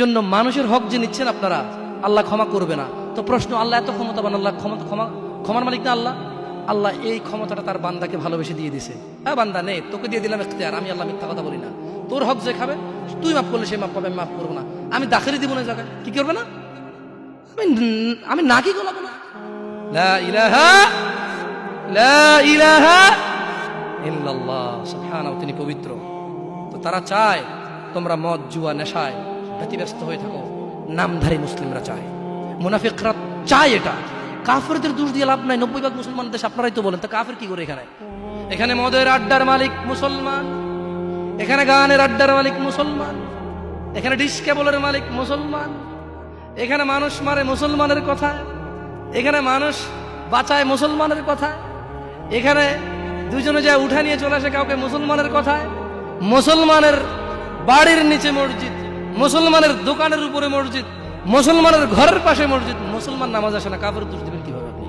জন্য মানুষের হক যে নিচ্ছেন আপনারা, আল্লাহ ক্ষমা করবে না। তো প্রশ্ন, আল্লাহ এত ক্ষমতাবান, আল্লাহ ক্ষমার মালিক না আল্লাহ? আল্লাহ এই ক্ষমতাটা তার বান্দাকে ভালোবেসে দিয়ে দিছে। হ্যাঁ বান্দা নে, তোকে দিয়ে দিলাম এখতিয়ার, আমি আল্লাহ মিথ্যা কথা বলি না। তোর হক যে খাবে, তুই মাফ করলে সে মাফ পাবে, আমি মাফ করবো না। আমি দাখিলি দিব না জায়গায়, কি করবে না? আমি না কি গোলাবো না। লা ইলাহা লা ইলাহা ইল্লাল্লাহ, সুবহানাহু, তিনি পবিত্র। তো তারা চায় তোমরা মদ জুয়া নেশায় ব্যতিব্যস্ত হয়ে থাকো, নামধারী মুসলিমরা চায়, মুনাফিকরা চায় এটা। কাফেরদের দোষ দিয়ে লাভ নাই, 90% মুসলমান দেশ, আপনারাই তো বলেন। তা কাফের কি করে এখানে? এখানে মদের আড্ডার মালিক মুসলমান, এখানে গানের আড্ডার মালিক মুসলমান, এখানে ডিসকেবলের মালিক মুসলমান, এখানে মানুষ মারে মুসলমানের কথা, এখানে মানুষ বাঁচায় মুসলমানের কথা, এখানে দুজনে যায় উঠা নিয়ে চলে আসে কাউকে মুসলমানের কথায়, মুসলমানের বাড়ির নিচে মসজিদ, মুসলমানের দোকানের উপরে মসজিদ, মুসলমানের ঘরের পাশে মসজিদ, মুসলমান নামাজ আসে না, কাফের দোষ দিবেন কিভাবে আপনি?